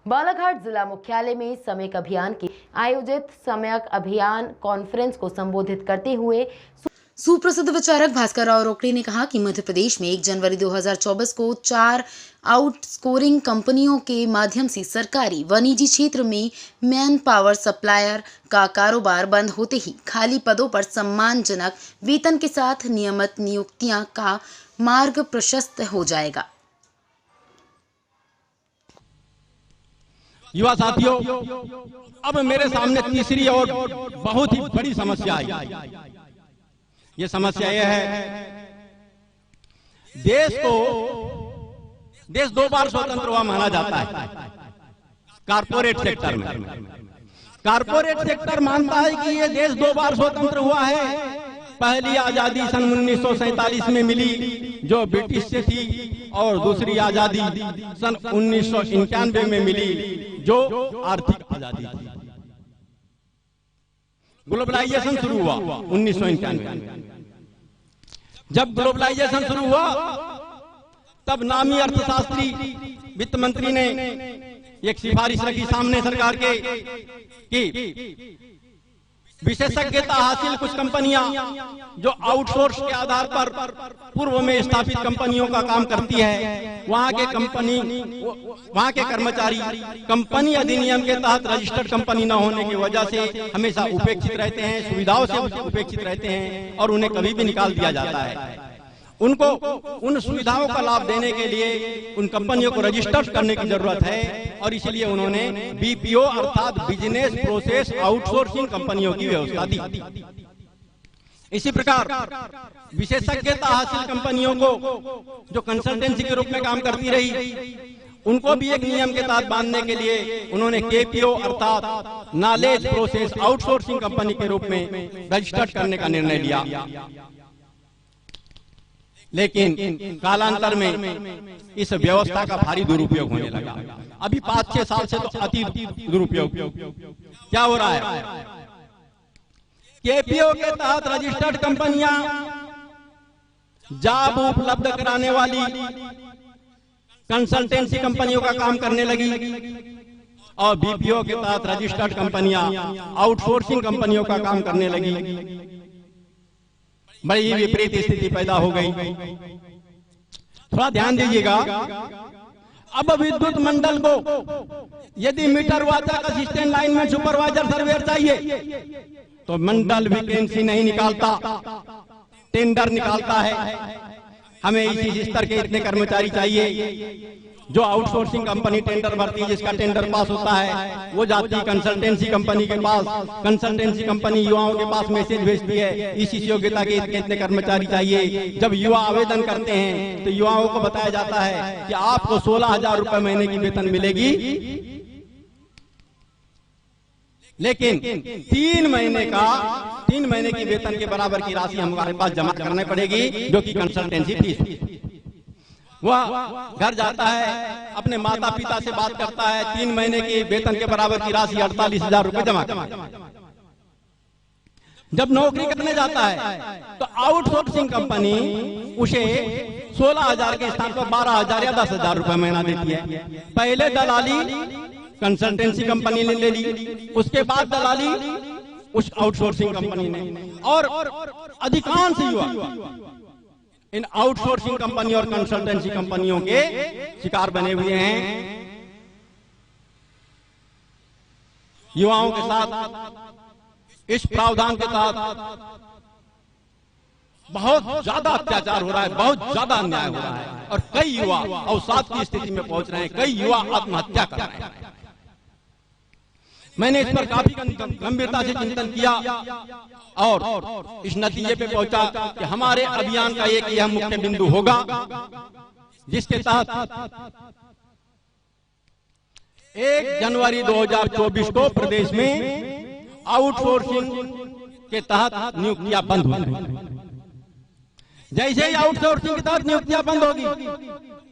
बालाघाट जिला मुख्यालय में समयक अभियान के आयोजित समयक अभियान कॉन्फ्रेंस को संबोधित करते हुए सुप्रसिद्ध विचारक भास्कर राव रोकड़े ने कहा कि मध्य प्रदेश में 1 जनवरी 2024 को 4 आउटसोर्सिंग कंपनियों के माध्यम से सरकारी व निजी क्षेत्र में मैन पावर सप्लायर का कारोबार बंद होते ही खाली पदों पर सम्मानजनक वेतन के साथ नियमित नियुक्तियां का मार्ग प्रशस्त हो जाएगा। युवा साथियों, अब मेरे सामने तीसरी और बहुत ही बड़ी समस्या आई। ये समस्या यह है, देश 2 बार स्वतंत्र हुआ माना जाता है। कारपोरेट सेक्टर में कारपोरेट सेक्टर मानता है कि ये देश 2 बार स्वतंत्र हुआ है। पहली आजादी सन 1947 में मिली जो ब्रिटिश से थी, और दूसरी आजादी सन 1991 में मिली जो आर्थिक आजादी थी। ग्लोबलाइजेशन शुरू हुआ 1991 में। जब ग्लोबलाइजेशन शुरू हुआ तब नामी अर्थशास्त्री वित्त मंत्री ने एक सिफारिश रखी सामने सरकार के कि विशेषज्ञता हासिल कुछ कंपनियां जो आउटसोर्स के आधार पर पूर्व में स्थापित कंपनियों का काम करती है, वहां के कर्मचारी कंपनी अधिनियम के तहत रजिस्टर्ड कंपनी न होने की वजह से हमेशा उपेक्षित रहते हैं, सुविधाओं से उपेक्षित रहते हैं और उन्हें कभी भी निकाल दिया जाता है। उनको उन सुविधाओं का लाभ देने के लिए उन कंपनियों को रजिस्टर करने की जरूरत है, और इसलिए उन्होंने बीपीओ अर्थात बिजनेस प्रोसेस आउटसोर्सिंग कंपनियों की व्यवस्था दी। इसी प्रकार विशेषज्ञता हासिल कंपनियों को जो कंसल्टेंसी के रूप में काम करती रही, उनको भी एक नियम के तहत बांधने के लिए उन्होंने केपीओ अर्थात नॉलेज प्रोसेस आउटसोर्सिंग कंपनी के रूप में रजिस्टर्ड करने का निर्णय लिया। लेकिन कालांतर में इस व्यवस्था का भारी दुरुपयोग होने लगा। अभी 5-6 साल से तो अति दुरुपयोग क्या हो रहा है? केपीओ के तहत रजिस्टर्ड कंपनियां जॉब उपलब्ध कराने वाली कंसल्टेंसी कंपनियों का काम करने लगी, और बीपीओ के तहत रजिस्टर्ड कंपनियां आउटसोर्सिंग कंपनियों का काम करने लगी। बड़ी विपरीत स्थिति पैदा हो गई। थोड़ा ध्यान दीजिएगा। अब विद्युत मंडल को यदि मीटर वाचक असिस्टेंट लाइनमैन सुपरवाइजर सर्वेयर चाहिए तो मंडल वैकेंसी नहीं निकालता, टेंडर निकालता है। हमें इसी स्तर के इतने कर्मचारी चाहिए। जो आउटसोर्सिंग कंपनी टेंडर भरती है, जिसका टेंडर पास होता है, वो जाती है कंसल्टेंसी कंपनी के पास। कंसल्टेंसी कंपनी युवाओं के पास मैसेज भेजती है इस योग्यता के इतने कर्मचारी चाहिए। जब युवा आवेदन करते हैं तो युवाओं को बताया जाता है कि आपको 16,000 रुपए महीने की वेतन मिलेगी, लेकिन 3 महीने की वेतन के बराबर की राशि हमारे पास जमा करनी पड़ेगी, जो कि कंसल्टेंसी फीस। वह घर जाता है, अपने माता पिता से बात करता है, 3 महीने की वेतन के बराबर की राशि 48,000 रुपए जमा करता है। जब नौकरी करने जाता है तो आउटसोर्सिंग कंपनी उसे 16,000 के स्थान पर 12,000 या 10,000 रुपए महीना देती है। पहले दलाली कंसल्टेंसी कंपनी ने ले ली, उसके बाद दलाली उस आउटसोर्सिंग कंपनी ने, और अधिकांश युवा इन आउटसोर्सिंग कंपनी और कंसल्टेंसी कंपनियों के शिकार बने हुए हैं। युवाओं के साथ इस प्रावधान के तहत बहुत ज्यादा अत्याचार हो रहा है, बहुत ज्यादा अन्याय हो रहा है, और कई युवा अवसाद की स्थिति में पहुंच रहे हैं, कई युवा आत्महत्या कर रहे हैं। मैंने इस पर काफी गंभीरता से चिंतन किया और इस नतीजे पे पहुंचा कि हमारे अभियान का एक यह मुख्य बिंदु होगा जिसके तहत 1 जनवरी 2024 को प्रदेश में आउटसोर्सिंग के तहत नियुक्तियां बंद हो जाएंगी। जैसे ही आउटसोर्सिंग के तहत नियुक्तियां बंद होगी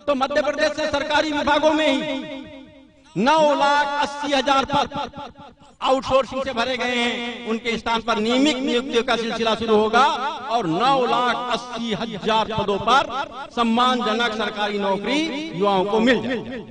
तो मध्य प्रदेश से सरकारी विभागों में ही 9,80,000 पद आउटसोर्सिंग से भरे गए हैं। उनके स्थान पर नियमित नियुक्तियों का सिलसिला शुरू होगा और 9,80,000 पदों पर सम्मानजनक सरकारी नौकरी युवाओं को मिल जाएगी।